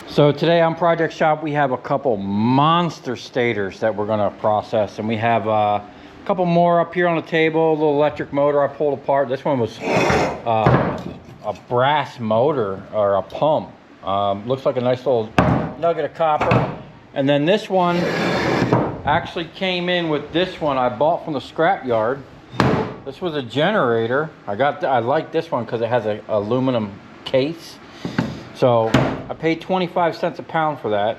So today on Project Shop, we have a couple monster stators that we're gonna process, and we have a couple more up here on the table. A little electric motor I pulled apart. This one was a brass motor or a pump. Looks like a nice little nugget of copper. And then this one actually came in with this one I bought from the scrap yard. This was a generator. I like this one because it has an aluminum case. So I paid 25 cents a pound for that.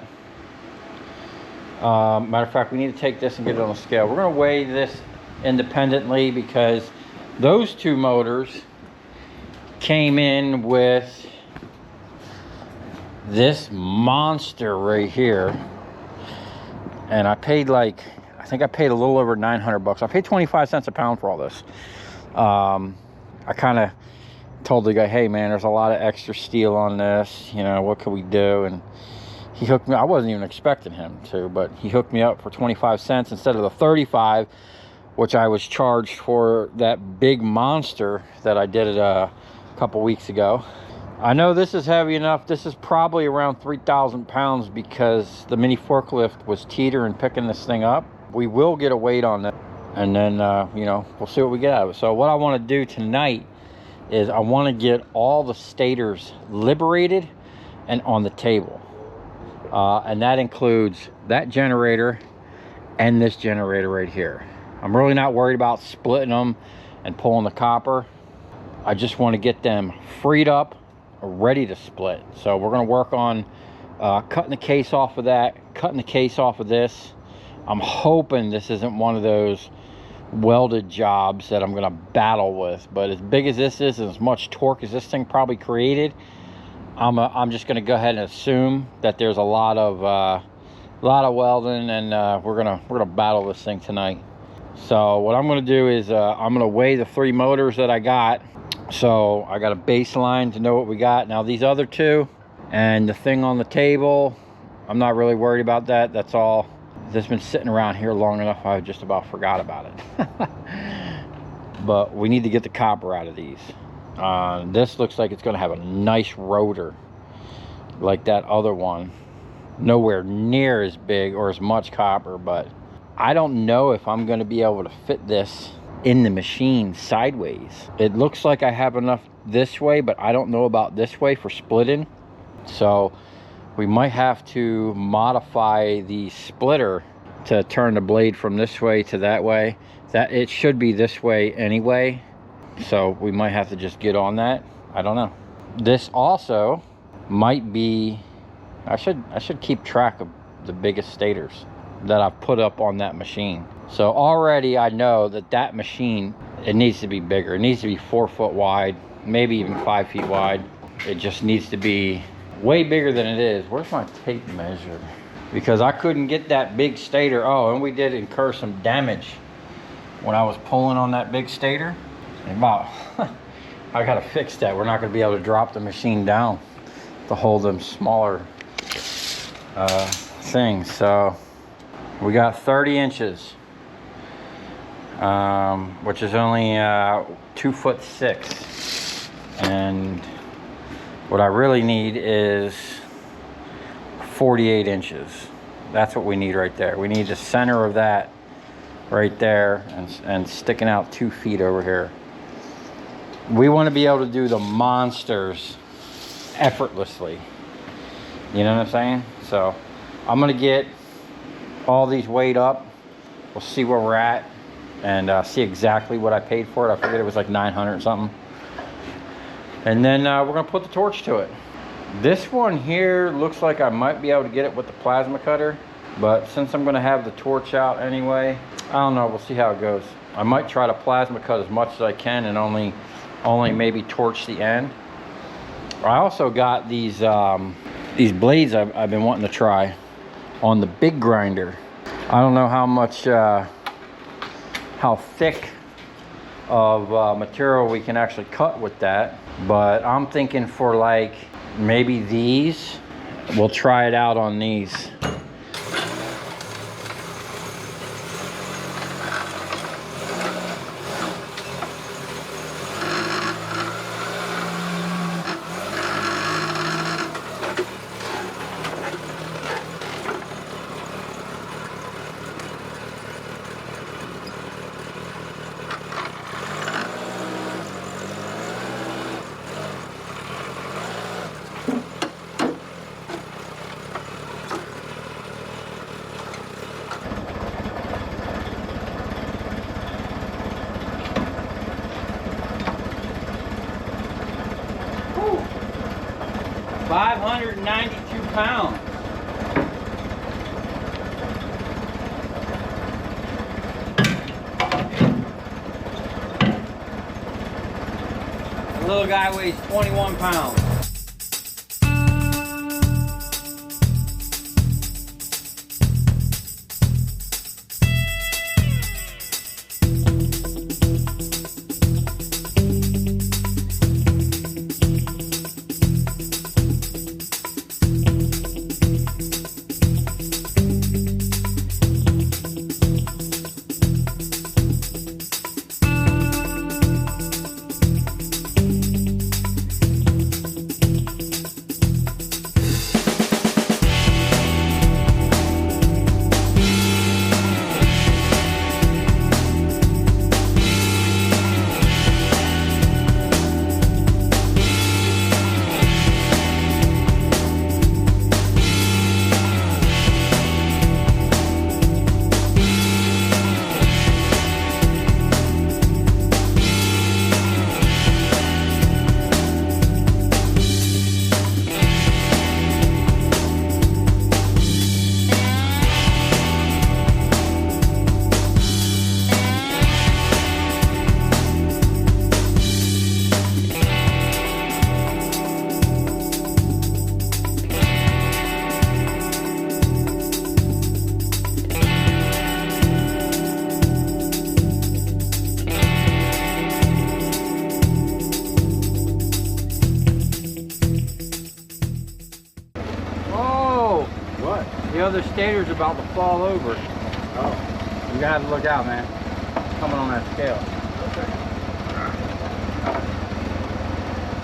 Matter of fact, we need to take this and get it on the scale. We're going to weigh this independently because those two motors came in with this monster right here. And I paid I think I paid a little over 900 bucks. I paid 25 cents a pound for all this. I kind of told the guy, hey man, there's a lot of extra steel on this, you know, what can we do? And he hooked me. I wasn't even expecting him to, but he hooked me up for 25 cents instead of the 35, which I was charged for that big monster that I did it a couple weeks ago. I know this is heavy enough. This is probably around 3,000 pounds because the mini forklift was teetering picking this thing up. We will get a weight on that, and then you know, we'll see what we get out of it. So what I want to do tonight is I want to get all the stators liberated and on the table. And that includes that generator and this generator right here. I'm really not worried about splitting them and pulling the copper. I just want to get them freed up, ready to split. So we're going to work on cutting the case off of that, cutting the case off of this. I'm hoping this isn't one of those welded jobs that I'm gonna battle with, but as big as this is and as much torque as this thing probably created, I'm just gonna go ahead and assume that there's a lot of welding, and we're gonna battle this thing tonight. So what I'm gonna do is I'm gonna weigh the three motors that I got, so I got a baseline to know what we got. Now these other two and the thing on the table, I'm not really worried about that. That's all. This has been sitting around here long enough, I just about forgot about it. But we need to get the copper out of these. This looks like it's going to have a nice rotor like that other one. Nowhere near as big or as much copper, but I don't know if I'm going to be able to fit this in the machine sideways. It looks like I have enough this way, but I don't know about this way for splitting. So we might have to modify the splitter to turn the blade from this way to that way. That it should be this way anyway, so we might have to just get on that. I don't know. This also might be, I should keep track of the biggest stators that I've put up on that machine. So already I know that machine, it needs to be bigger. It needs to be 4 foot wide, maybe even 5 feet wide. It just needs to be way bigger than it is. Where's my tape measure? Because I couldn't get that big stator. Oh, and we did incur some damage when I was pulling on that big stator. About I gotta fix that. We're not gonna be able to drop the machine down to hold them smaller things. So we got 30 inches, which is only 2'6", and what I really need is 48 inches. That's what we need right there. We need the center of that right there and sticking out 2 feet over here. We want to be able to do the monsters effortlessly. You know what I'm saying? So I'm going to get all these weighed up. We'll see where we're at and see exactly what I paid for it. I forget, it was like 900 or something. And then we're going to put the torch to it. This one here looks like I might be able to get it with the plasma cutter, but since I'm going to have the torch out anyway, I don't know. We'll see how it goes. I might try to plasma cut as much as I can and only maybe torch the end. I also got these blades I've been wanting to try on the big grinder. I don't know how much, how thick of material we can actually cut with that, but I'm thinking for like maybe these, we'll try it out on these. 192 pounds. The little guy weighs 21 pounds. The other Stators about to fall over. Oh. You gotta look out, man. Coming on that scale. Okay.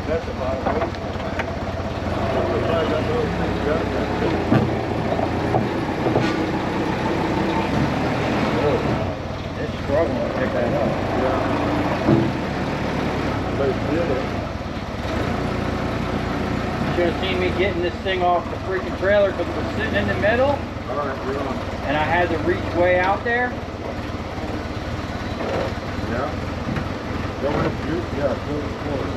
That's about it. It's struggling to pick that up. Yeah. Let's get it. Should have seen me getting this thing off the freaking trailer because it was sitting in the middle. All right, you're on. And I had to reach way out there. Yeah. Go ahead, shoot. Yeah, pull it forward.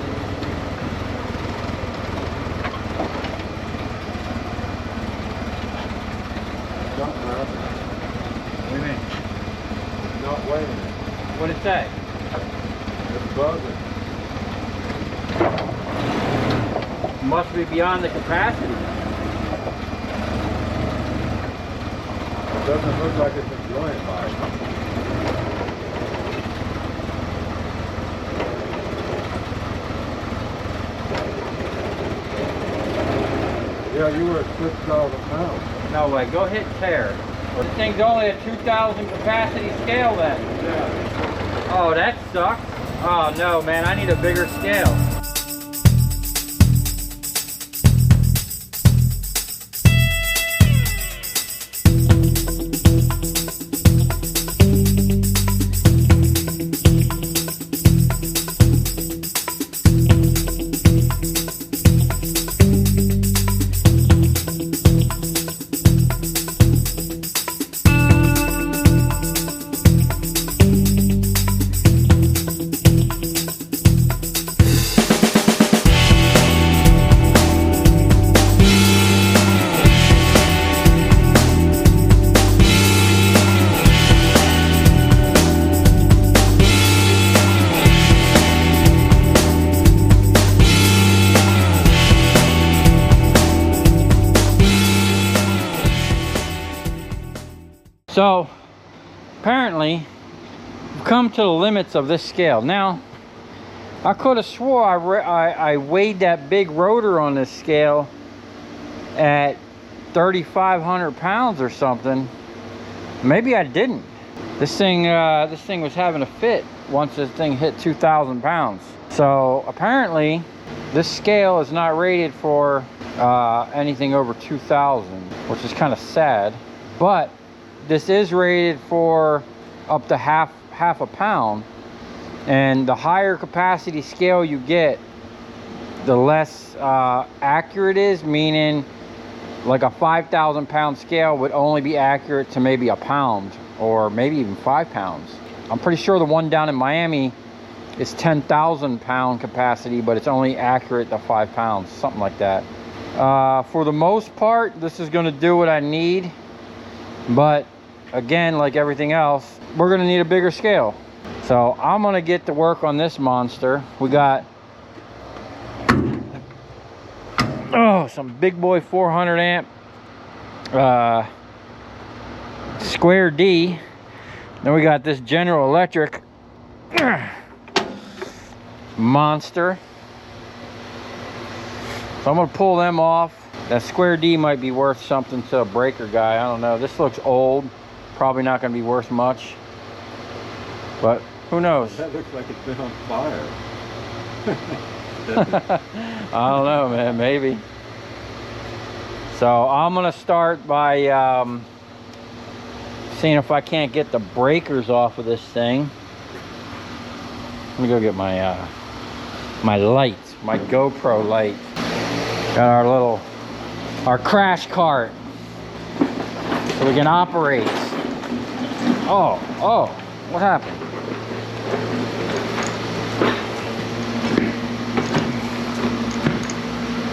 Something happened. What do you mean? It's not weighing it. What'd it say? It's buzzing. Must be beyond the capacity. It doesn't look like it's enjoying life. Yeah, you were at 6,000 pounds. No way. Go hit tear. This thing's only a 2,000 capacity scale then. Yeah. Oh, that sucks. Oh no, man. I need a bigger scale. So apparently we've come to the limits of this scale. Now I could have swore I weighed that big rotor on this scale at 3,500 pounds or something. Maybe I didn't. This thing was having a fit once this thing hit 2,000 pounds. So apparently this scale is not rated for anything over 2,000, which is kind of sad. But this is rated for up to half a pound, and the higher capacity scale you get, the less accurate it is, meaning like a 5,000 pound scale would only be accurate to maybe a pound or maybe even 5 pounds. I'm pretty sure the one down in Miami is 10,000 pound capacity, but it's only accurate to 5 pounds, something like that. For the most part, this is going to do what I need. But again, like everything else, we're going to need a bigger scale. So I'm going to get to work on this monster. We got some big boy 400 amp square D. Then we got this General Electric monster. So I'm gonna pull them off. That square D might be worth something to a breaker guy. I don't know. This looks old. Probably not gonna be worth much. But who knows? That looks like it's been on fire. I don't know, man. Maybe. So I'm gonna start by seeing if I can't get the breakers off of this thing. Let me go get my my light, my GoPro light. Got our crash cart so we can operate. Oh, what happened?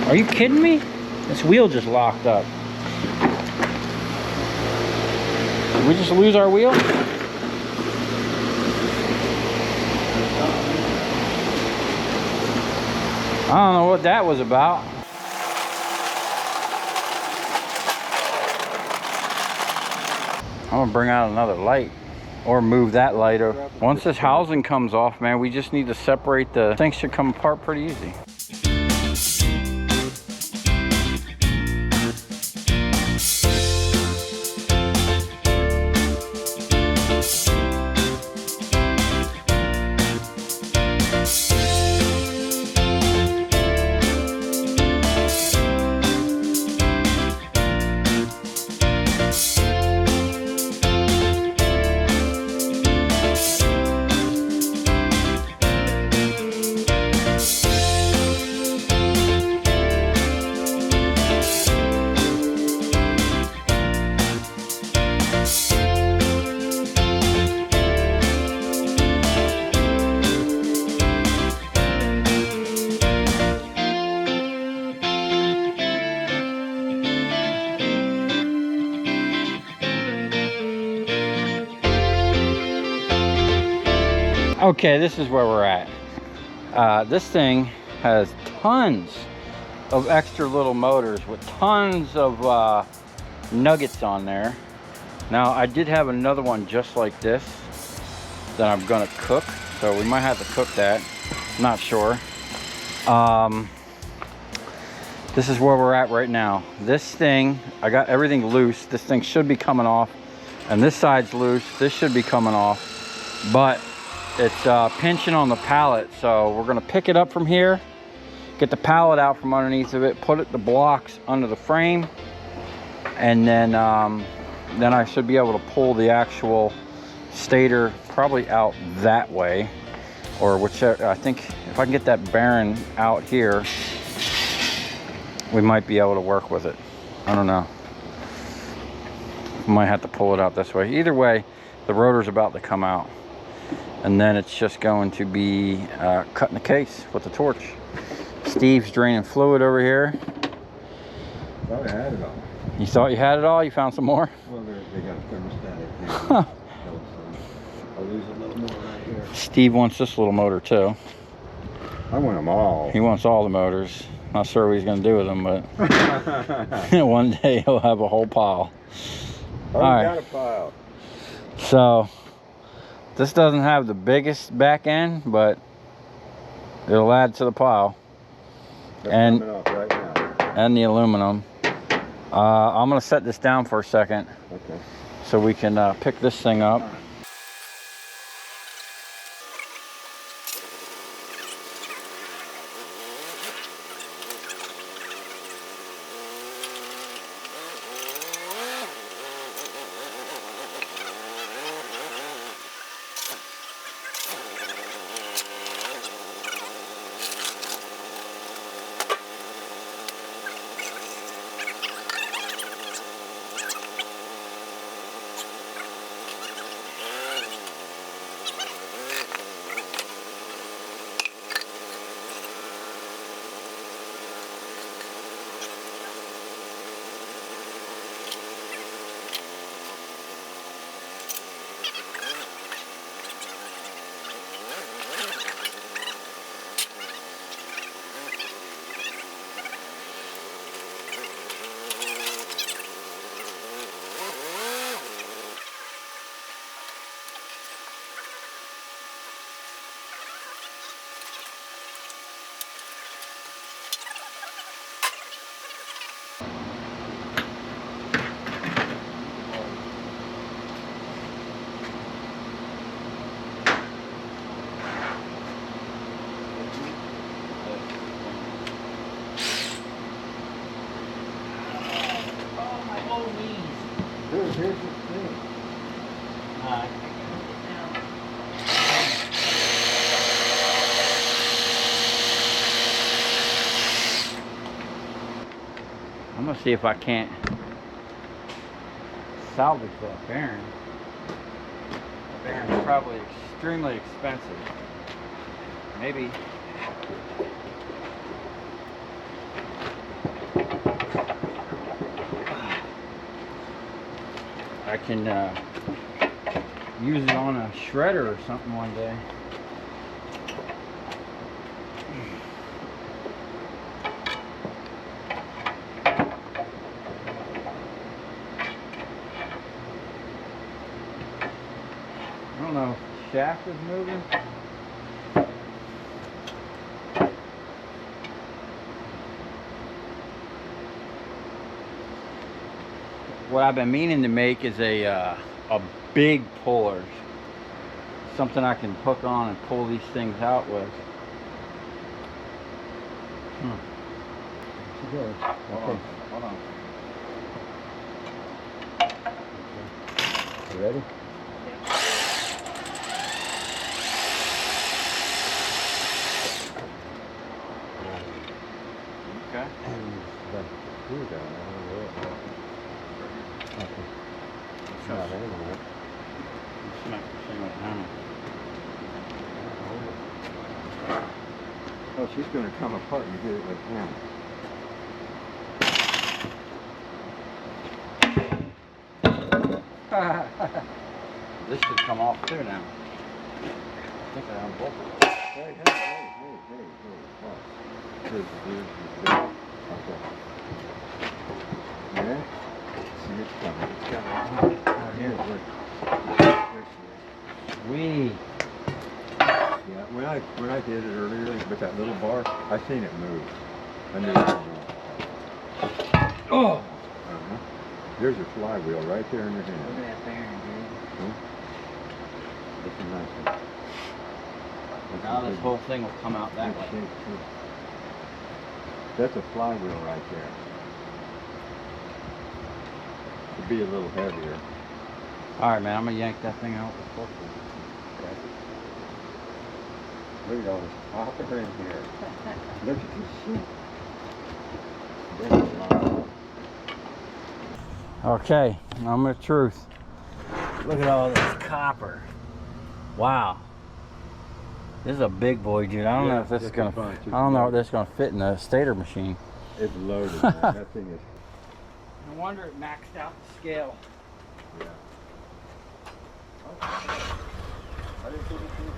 Are you kidding me? This wheel just locked up. Did we just lose our wheel? I don't know what that was about. I'm gonna bring out another light or move that light over. Once this housing comes off, man, we just need to separate the things. Should come apart pretty easy. Okay, this is where we're at. This thing has tons of extra little motors with tons of nuggets on there. Now, I did have another one just like this that I'm gonna cook, so we might have to cook that. Not sure. This is where we're at right now. This thing, I got everything loose. This thing should be coming off, and this side's loose. This should be coming off, but it's pinching on the pallet. So we're gonna pick it up from here, get the pallet out from underneath of it, put the blocks under the frame, and then I should be able to pull the actual stator probably out that way, or whichever. I think if I can get that bearing out here, we might be able to work with it. I don't know. We might have to pull it out this way. Either way, the rotor's about to come out. And then it's just going to be cutting the case with the torch. Steve's draining fluid over here. I thought I had it all. You thought you had it all? You found some more? Well, they got a thermostatic. I'll lose a little more right here. Steve wants this little motor too. I want them all. He wants all the motors. Not sure what he's going to do with them, but one day he'll have a whole pile. Oh, all right. got a pile. So this doesn't have the biggest back end, but it'll add to the pile. They're and coming off right now. And the aluminum. I'm gonna set this down for a second, Okay. so we can pick this thing up. Here's the thing. I'm gonna see if I can't salvage that bearing. The bearing's probably extremely expensive. Maybe. I can use it on a shredder or something one day. I don't know if the shaft is moving. What I've been meaning to make is a big puller, something I can hook on and pull these things out with. Hold on. You ready? Okay. Here we go. Not anymore. Smack the thing with a hammer. Oh, she's going to come apart and get it with hammer. This should come off too now. I think I unbolted it. Hey. Oh. Here's the okay. Yeah? See, it's coming. It's coming. Oh, here's where. Sweet. Yeah, when I did it earlier with that little bar, I seen it move. I knew it was moving. Oh! There's your flywheel right there in your hand. Look at that bearing, dude. That's a nice one. That's Now a this big whole thing will come out that good way. shape, too. That's a flywheel right there. It'd be a little heavier. Alright, man, I'm gonna yank that thing out with fork. Okay. Look at all this copper in here. Look at this shit. There's a lot. Okay, moment of truth. Look at all this copper. Wow. This is a big boy, dude. I don't know if this is gonna. I don't know if this is gonna fit in the stator machine. It's loaded, man. That thing is. No wonder it maxed out the scale. Yeah. I didn't think it do that.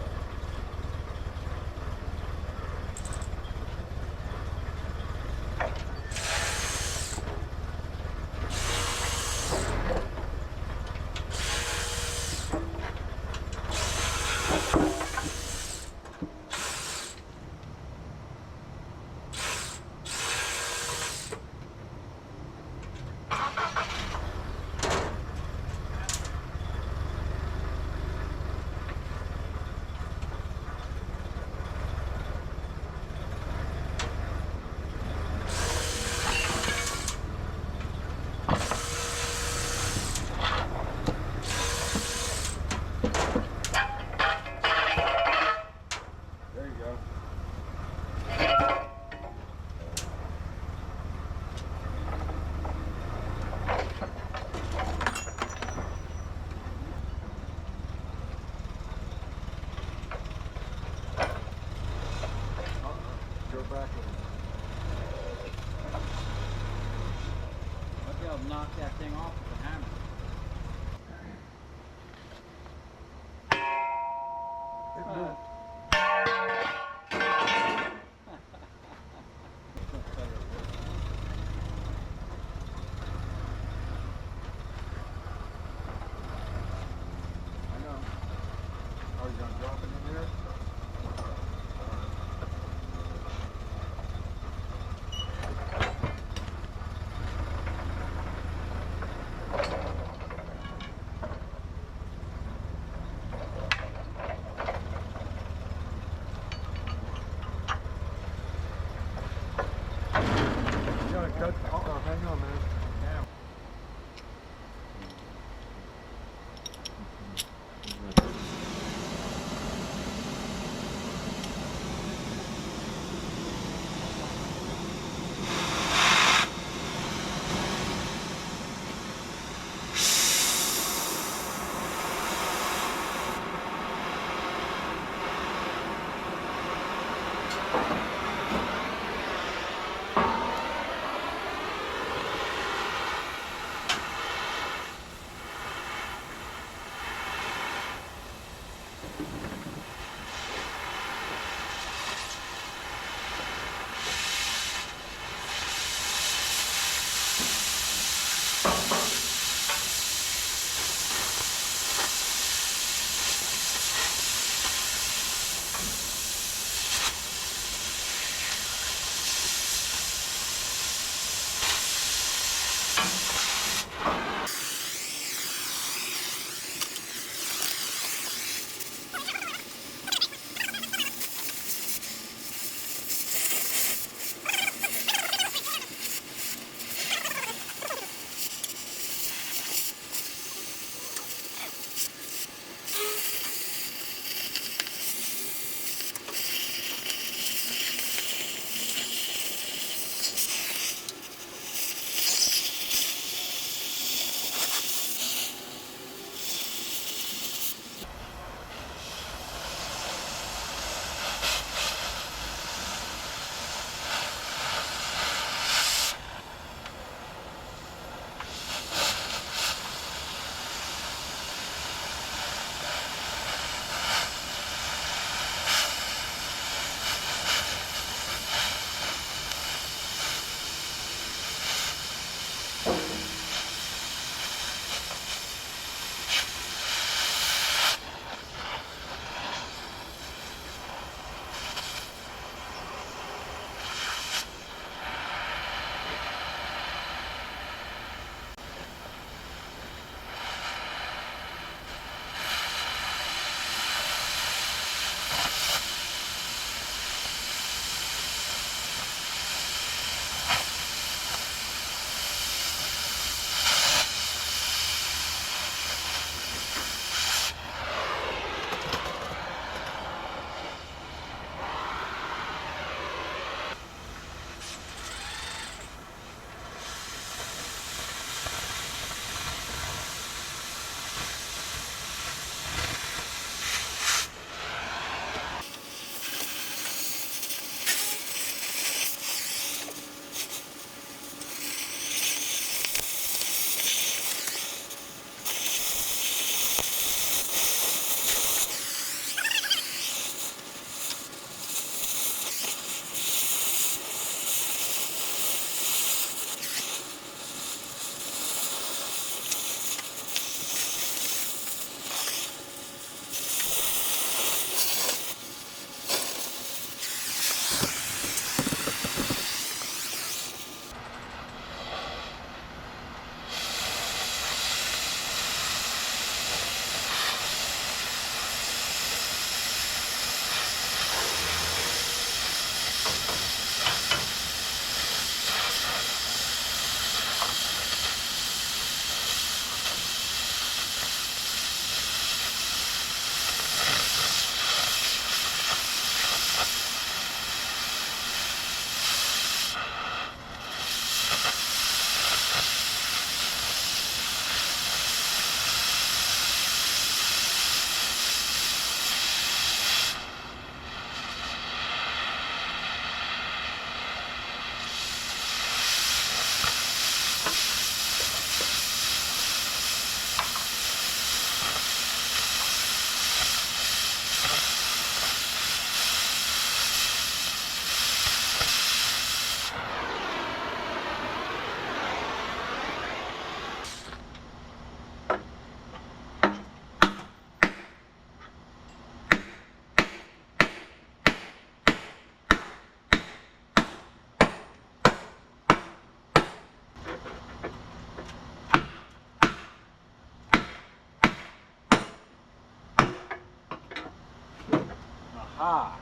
Ah.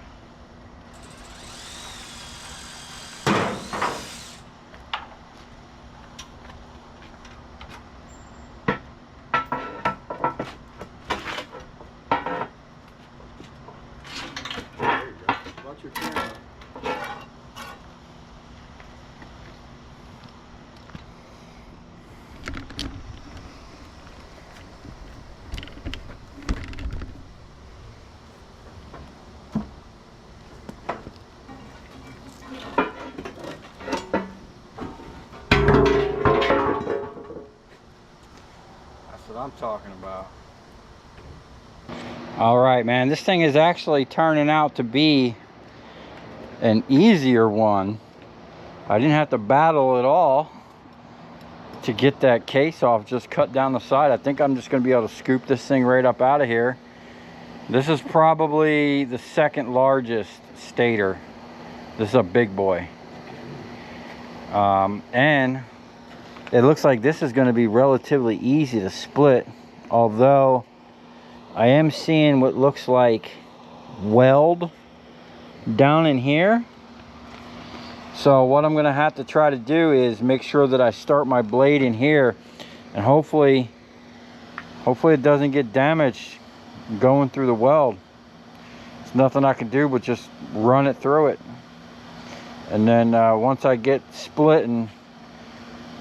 There you go. Watch your camera. That's what I'm talking about. All right, man, this thing is actually turning out to be an easier one. I didn't have to battle at all to get that case off, just cut down the side. I think I'm just gonna be able to scoop this thing right up out of here. This is probably the second largest stator. This is a big boy. And it looks like this is gonna be relatively easy to split, although I am seeing what looks like weld down in here. So what I'm gonna have to try to do is make sure that I start my blade in here, and hopefully it doesn't get damaged going through the weld. There's nothing I can do but just run it through it. And then once I get split, and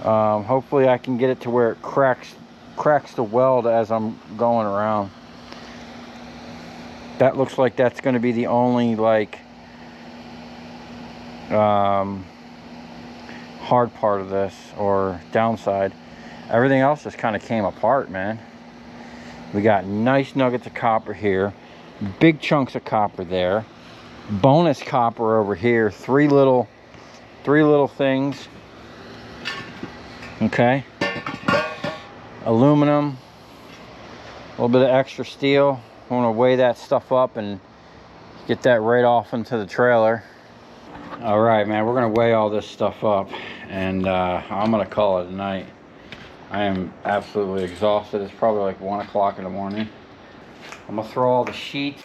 hopefully I can get it to where it cracks the weld as I'm going around. That looks like that's going to be the only like hard part of this, or downside. Everything else just kind of came apart, man. We got nice nuggets of copper here, big chunks of copper there, bonus copper over here, three little things. Okay, aluminum, a little bit of extra steel. I want to weigh that stuff up and get that right off into the trailer. All right, man, we're gonna weigh all this stuff up, and I'm gonna call it a night. I am absolutely exhausted. It's probably like 1 o'clock in the morning. I'm gonna throw all the sheets.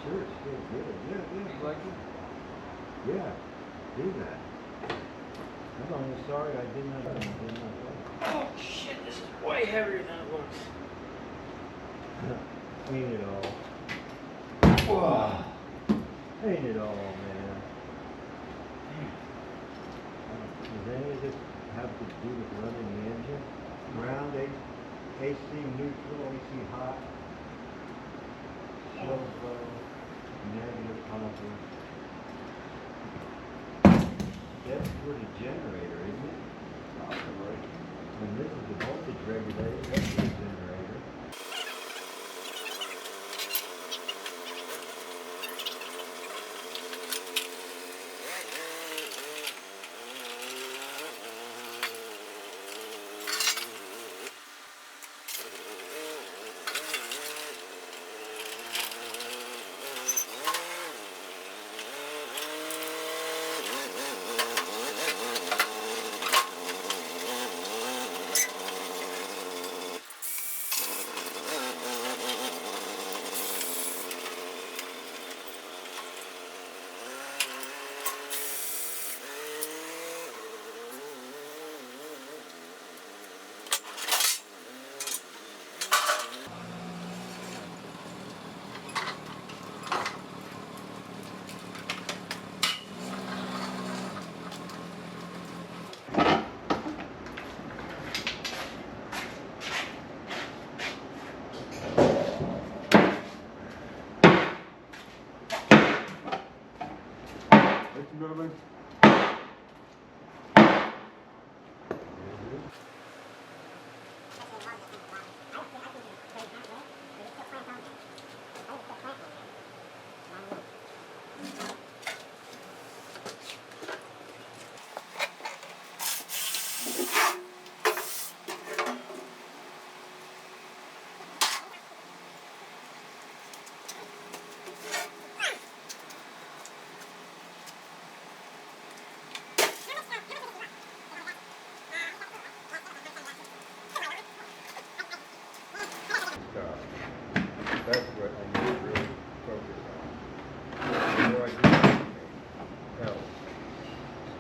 Sure, it's still good. Yeah, yeah. You like it? Yeah, do that. I'm only sorry I did not like it. Oh shit, this is way heavier than it looks. Ain't it all? Whoa. Ain't it all, man? Does any of this have to do with running the engine? Ground, AC neutral, AC hot, slow flow, negative positive. That's for the generator, isn't it? Possibly. And this is the voltage regulator, that's for the generator.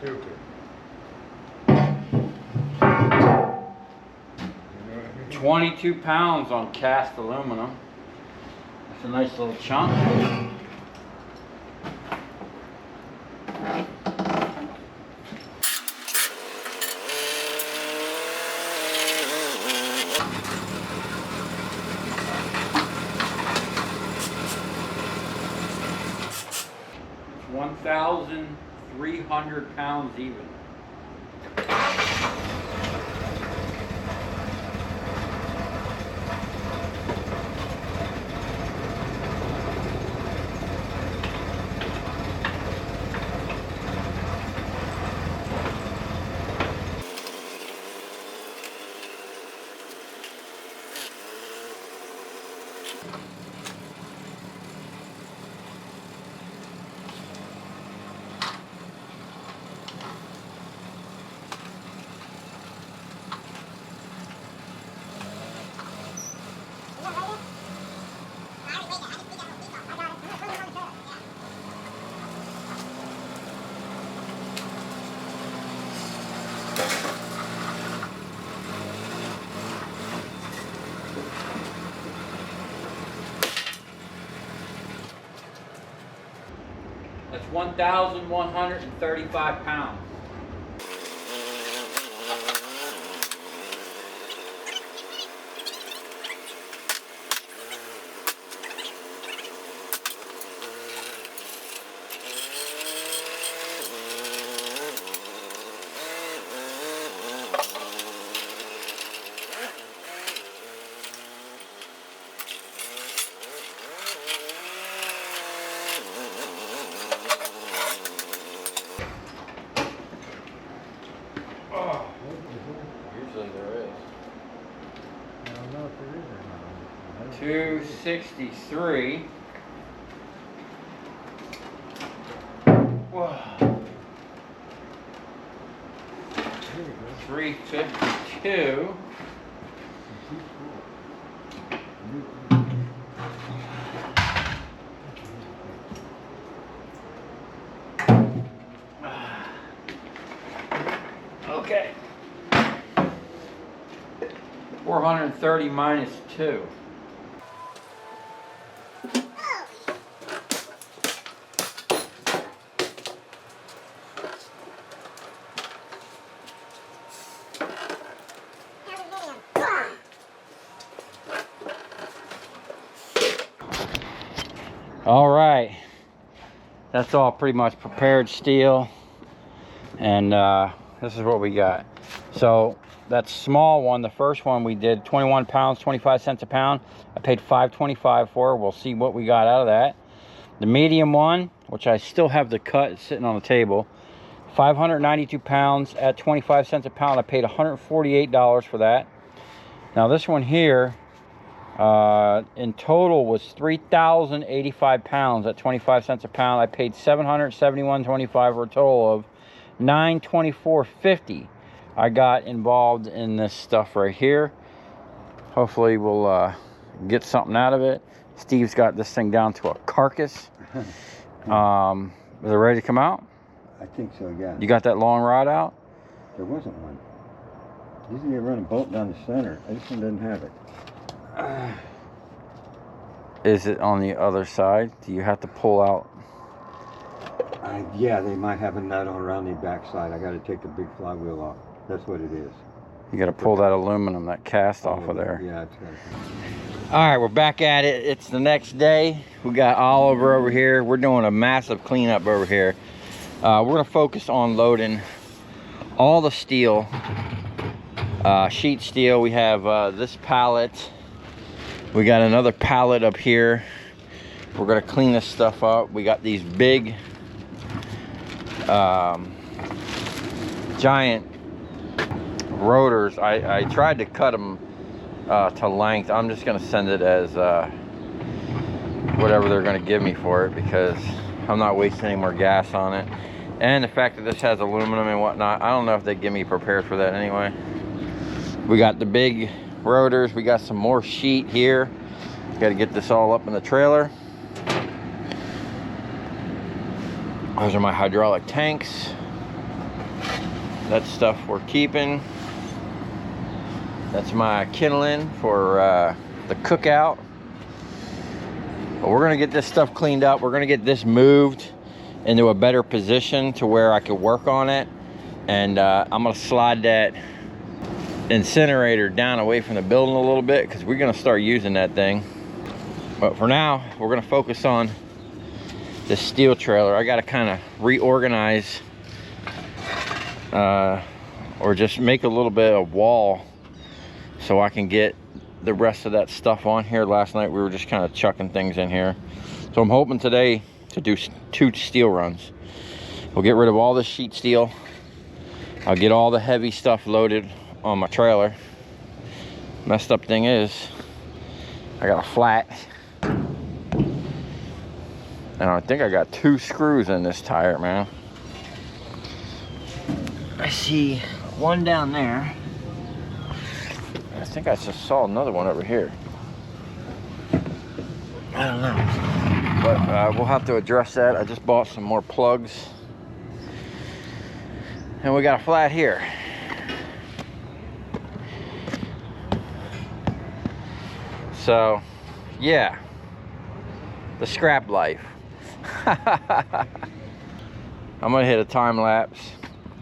stupid. 22 pounds on cast aluminum. That's a nice little chunk. It's 1,300 pounds even. That's 1,135 pounds. Usually there is. I don't know if there is or not. 263. Whoa. 352. Okay. 430 minus 2. All right, that's all pretty much prepared steel, and this is what we got. So that small one, the first one we did 21 pounds, 25 cents a pound. I paid $5.25 for. We'll see what we got out of that. The medium one, which I still have the cut, it's sitting on the table, 592 pounds at 25 cents a pound. I paid $148 for that. Now this one here, in total was 3,085 pounds at 25 cents a pound. I paid $771.25 for a total of $924.50. I got involved in this stuff right here. Hopefully we'll get something out of it. Steve's got this thing down to a carcass. Is it ready to come out? I think so, yeah. You got that long rod out? There wasn't one. Usually you run a bolt down the center. This one doesn't have it. Is it on the other side? Do you have to pull out? Yeah, they might have a nut on around the back side. I got to take the big flywheel off. That's what it is. You got to pull that aluminum, that cast off of there. Yeah, it's got to. All right, we're back at it. It's the next day. We got Oliver over here. We're doing a massive cleanup over here. We're gonna focus on loading all the steel, sheet steel. We have this pallet. We got another pallet up here. We're gonna clean this stuff up. We got these big, giant rotors. I tried to cut them to length. I'm just gonna send it as whatever they're gonna give me for it, because I'm not wasting any more gas on it. And the fact that this has aluminum and whatnot, I don't know if they give me prepared for that anyway. We got the big rotors. We got some more sheet here. Got to get this all up in the trailer. Those are my hydraulic tanks. That stuff we're keeping. That's my kindling for the cookout. But we're gonna get this stuff cleaned up. We're gonna get this moved into a better position to where I could work on it. And I'm gonna slide that incinerator down away from the building a little bit because we're gonna start using that thing. But for now, we're gonna focus on this steel trailer. I gotta kind of reorganize or just make a little bit of wall so I can get the rest of that stuff on here. Last night we were just kind of chucking things in here. So I'm hoping today to do 2 steel runs. We'll get rid of all this sheet steel. I'll get all the heavy stuff loaded on my trailer. Messed up thing is, I got a flat. And I think I got 2 screws in this tire, man. I see one down there. I think I just saw another one over here. I don't know. But we'll have to address that. I just bought some more plugs. And we got a flat here. So, yeah. The scrap life. I'm gonna hit a time lapse.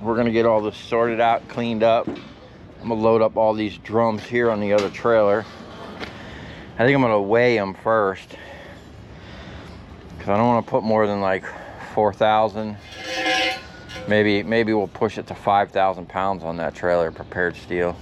We're gonna get all this sorted out, cleaned up. I'm gonna load up all these drums here on the other trailer. I think I'm gonna weigh them first, because I don't want to put more than like 4,000. Maybe we'll push it to 5,000 pounds on that trailer, prepared steel.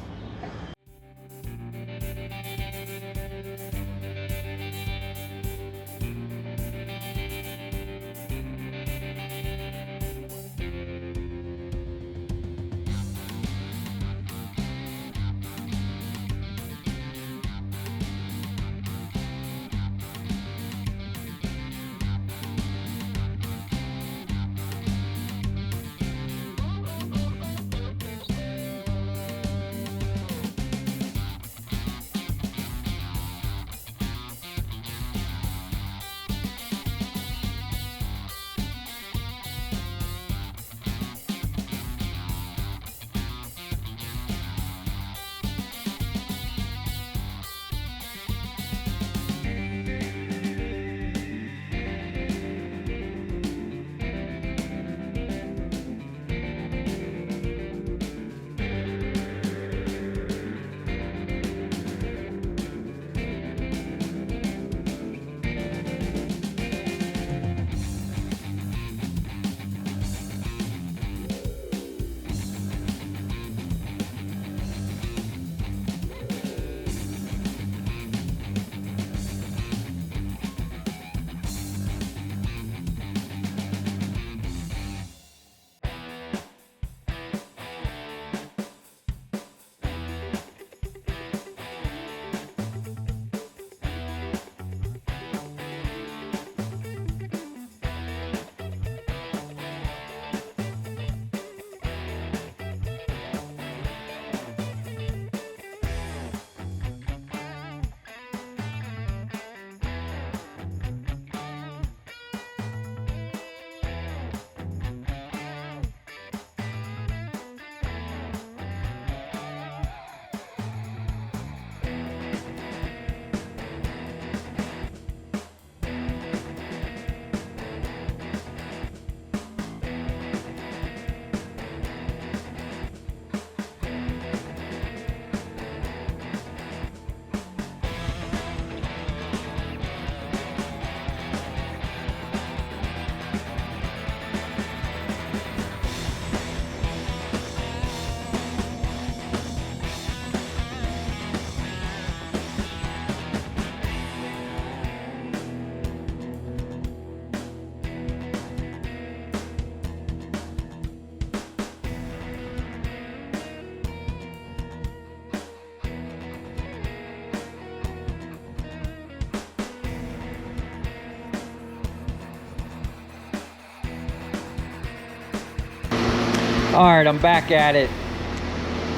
All right, I'm back at it.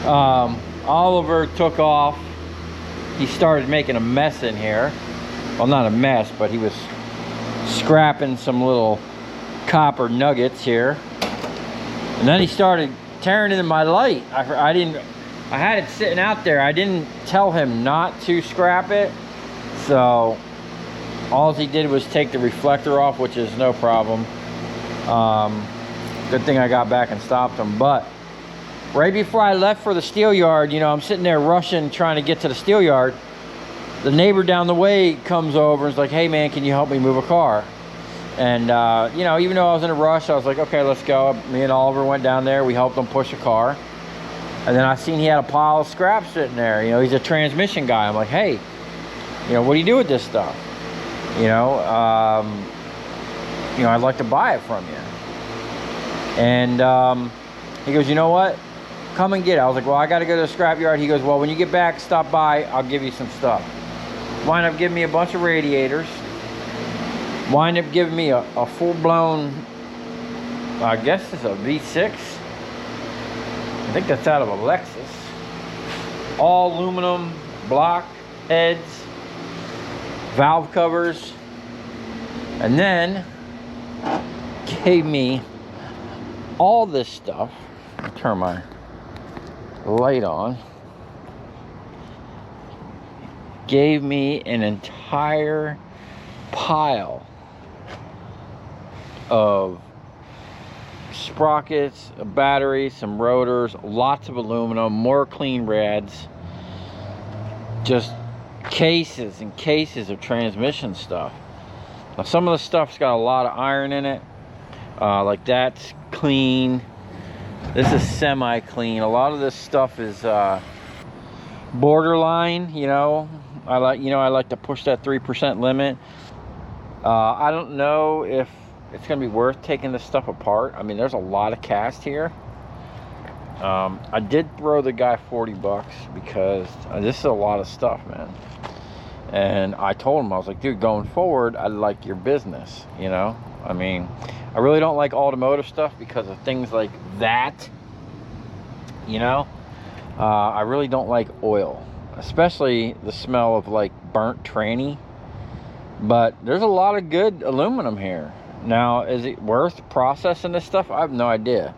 Oliver took off. He started making a mess in here. Well, not a mess, but he was scrapping some little copper nuggets here. And then he started tearing into my light. I had it sitting out there. I didn't tell him not to scrap it. So all he did was take the reflector off, which is no problem. Good thing I got back and stopped him. But right before I left for the steel yard, you know, I'm sitting there rushing, trying to get to the steel yard. The neighbor down the way comes over and is like, hey man, can you help me move a car? And you know, even though I was in a rush, I was like, okay, let's go. Me and Oliver went down there. We helped him push a car. And then I seen he had a pile of scrap sitting there. You know, he's a transmission guy. I'm like, hey, you know, what do you do with this stuff? You know, I'd like to buy it from you. And he goes, you know what? Come and get it. I was like, well, I got to go to the scrap yard. He goes, well, when you get back, stop by. I'll give you some stuff. Wind up giving me a bunch of radiators. Wind up giving me a full-blown, I guess it's a V6. I think that's out of a Lexus. All aluminum block heads, valve covers, and then gave me all this stuff. I'll turn my light on. Gave me an entire pile of sprockets, a battery, some rotors, lots of aluminum, more clean rads, just cases and cases of transmission stuff. Now, some of the stuff's got a lot of iron in it, like that's clean. This is semi-clean. A lot of this stuff is borderline. You know, I like to push that 3% limit. I don't know if it's gonna be worth taking this stuff apart. I mean, there's a lot of cast here. I did throw the guy 40 bucks because this is a lot of stuff, man. And I told him, I was like, dude, going forward, I like your business, you know? I mean, I really don't like automotive stuff because of things like that, you know? I really don't like oil, especially the smell of like burnt tranny. But there's a lot of good aluminum here. Now, is it worth processing this stuff? I have no idea.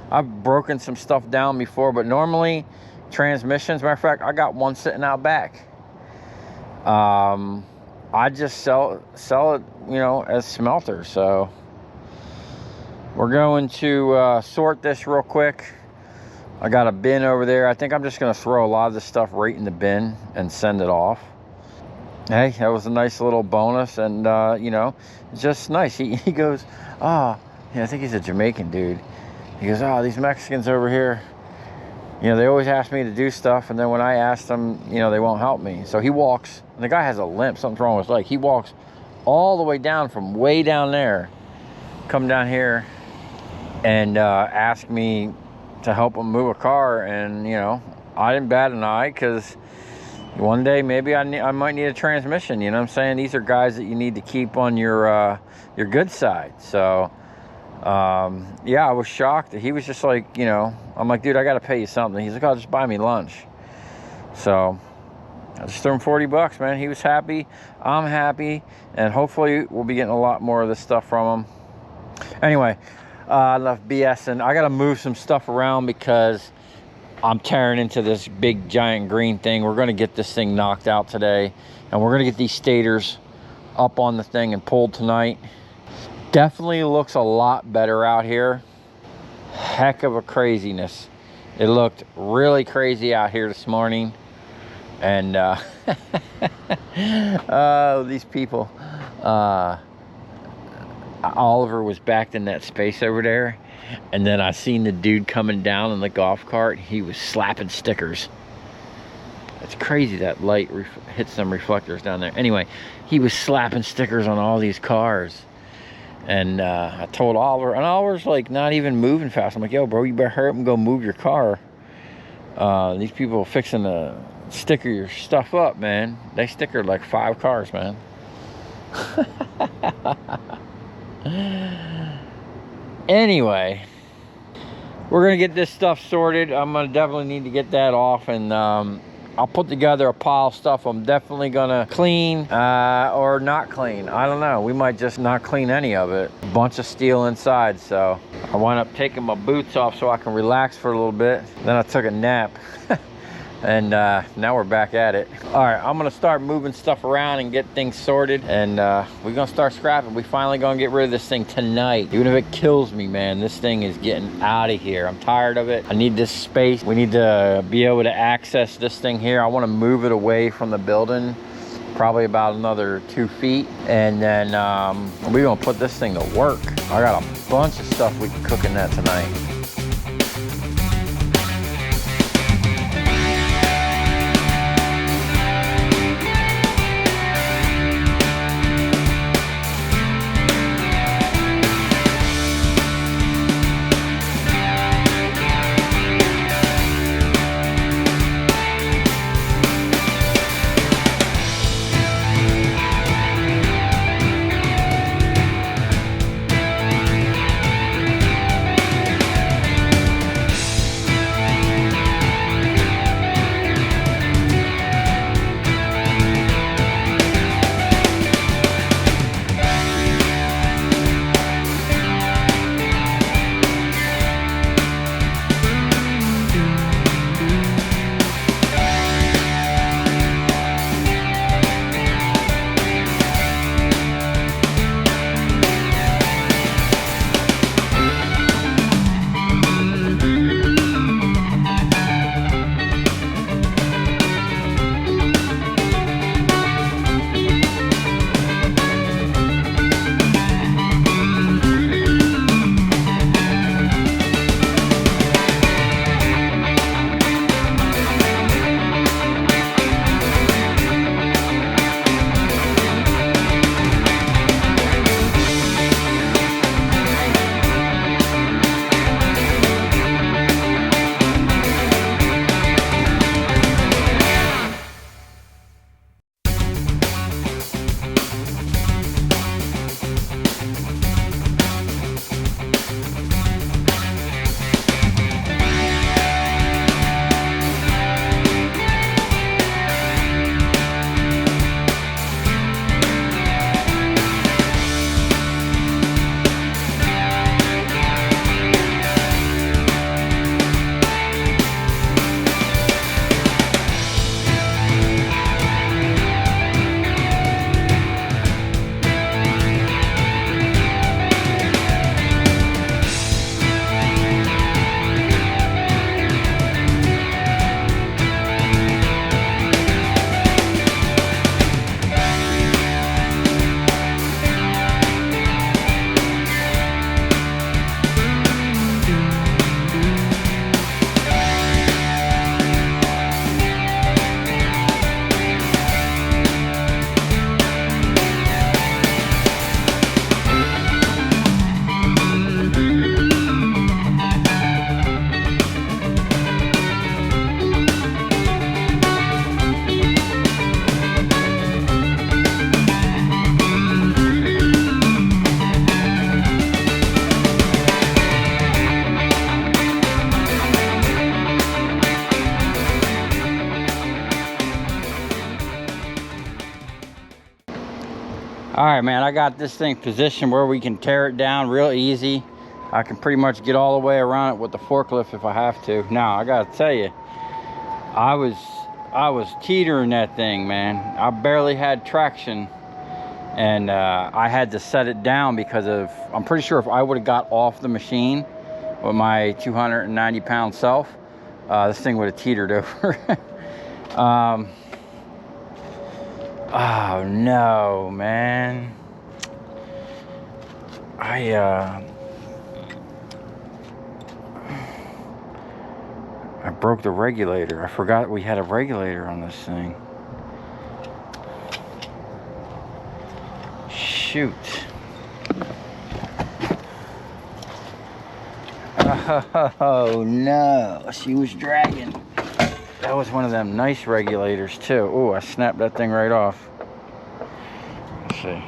I've broken some stuff down before, but normally transmissions, matter of fact, I got one sitting out back. I just sell it, you know, as smelter. So we're going to sort this real quick. I got a bin over there. I think I'm just going to throw a lot of this stuff right in the bin and send it off. Hey, that was a nice little bonus, and you know, just nice. He goes, oh, yeah, I think he's a Jamaican dude. He goes, oh, these Mexicans over here, you know, they always ask me to do stuff, and then when I ask them, you know, they won't help me. So he walks, and the guy has a limp, something's wrong with his leg. He walks all the way down from way down there, come down here, and ask me to help him move a car, and you know, I didn't bat an eye because one day maybe I might need a transmission. You know what I'm saying? These are guys that you need to keep on your good side. So yeah, I was shocked that he was just like, you know, I'm like, dude, I gotta pay you something. He's like, oh, just buy me lunch. So I just threw him 40 bucks, man. He was happy, I'm happy, and hopefully we'll be getting a lot more of this stuff from him. Anyway, enough BSing. I gotta move some stuff around because I'm tearing into this big giant green thing. We're going to get this thing knocked out today, and we're going to get these stators up on the thing and pulled tonight. Definitely looks a lot better out here. Heck of a craziness. It looked really crazy out here this morning, and oh, these people. Oliver was backed in that space over there, and then I seen the dude coming down in the golf cart. He was slapping stickers. It's crazy that light hits some reflectors down there. Anyway, he was slapping stickers on all these cars, and I told Oliver, and Oliver's like not even moving fast. I'm like, yo bro, you better hurry up and go move your car. These people are fixing to sticker your stuff up, man. They stickered like 5 cars, man. Anyway, we're gonna get this stuff sorted. I'm gonna definitely need to get that off and I'll put together a pile of stuff I'm definitely gonna clean or not clean. I don't know. We might just not clean any of it. A bunch of steel inside, so I wound up taking my boots off so I can relax for a little bit. Then I took a nap. And now we're back at it. All right, I'm gonna start moving stuff around and get things sorted, and we're gonna start scrapping. We finally gonna get rid of this thing tonight. Even if it kills me, man, this thing is getting out of here. I'm tired of it. I need this space. We need to be able to access this thing here. I want to move it away from the building, probably about another 2 feet, and then we're gonna put this thing to work. I got a bunch of stuff we can cook in that tonight. All right, man, I got this thing positioned where we can tear it down real easy. I can pretty much get all the way around it with the forklift if I have to. Now, I gotta tell you, I was teetering that thing, man. I barely had traction, and I had to set it down because of, I'm pretty sure if I would have got off the machine with my 290-pound self, this thing would have teetered over. Oh no, man. I broke the regulator. I forgot we had a regulator on this thing. Shoot. Oh no, she was dragging. That was one of them nice regulators too. Oh, I snapped that thing right off. Let's see.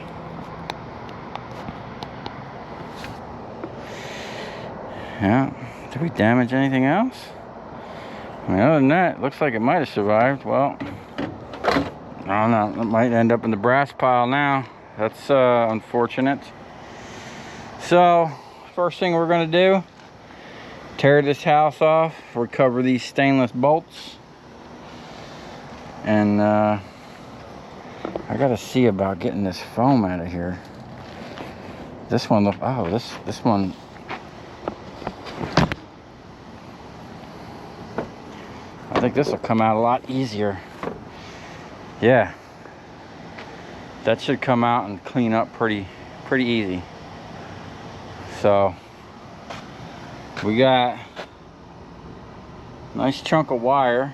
Yeah. Did we damage anything else? I mean, other than that, it looks like it might have survived. Well, I don't know. It might end up in the brass pile now. That's unfortunate. So, first thing we're going to do, tear this house off, recover these stainless bolts. And I got to see about getting this foam out of here. This one, oh, this one. I think this will come out a lot easier. Yeah. That should come out and clean up pretty easy. So we got a nice chunk of wire.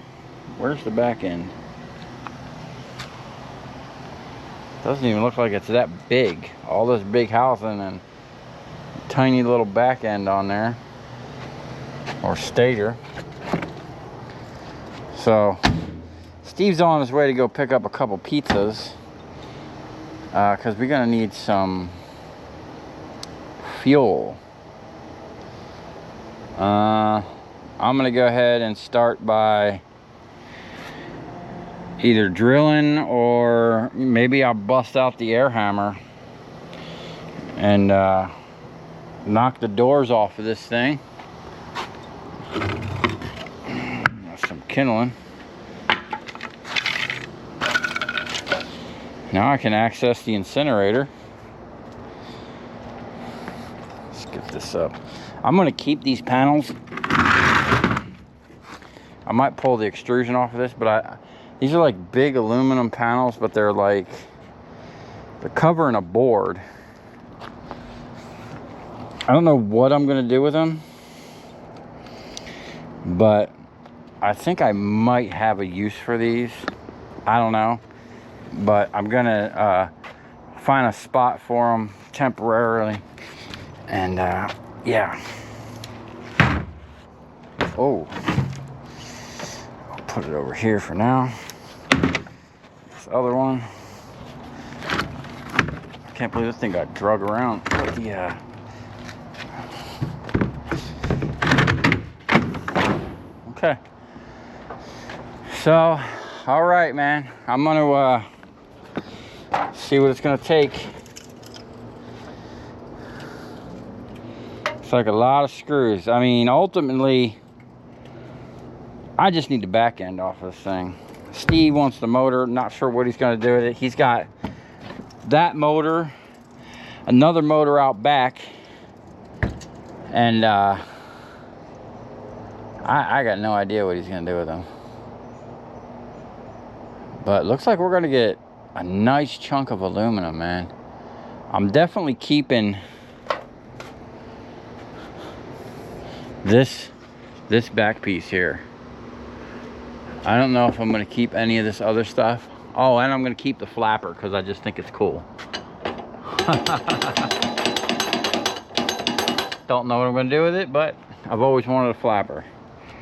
Where's the back end? Doesn't even look like it's that big. All this big housing and tiny little back end on there, or stator. So Steve's on his way to go pick up a couple pizzas, because we're gonna need some fuel. I'm gonna go ahead and start by either drilling, or maybe I'll bust out the air hammer and knock the doors off of this thing. That's some kindling. Now I can access the incinerator. Let's get this up. I'm gonna keep these panels. I might pull the extrusion off of this, but these are like big aluminum panels, but they're covering a board. I don't know what I'm gonna do with them, but I think I might have a use for these. I don't know, but I'm gonna find a spot for them temporarily, and yeah. Oh, I'll put it over here for now. This other one, I can't believe this thing got drug around. Yeah. Okay. So, all right, man. I'm gonna see what it's gonna take. It's like a lot of screws. I mean, ultimately, I just need the back end off of this thing. Steve wants the motor. Not sure what he's gonna do with it. He's got that motor, another motor out back, and I got no idea what he's gonna do with them. But it looks like we're gonna get a nice chunk of aluminum, man. I'm definitely keeping this back piece here. I don't know if I'm gonna keep any of this other stuff. Oh, and I'm gonna keep the flapper because I just think it's cool. Don't know what I'm gonna do with it, but I've always wanted a flapper.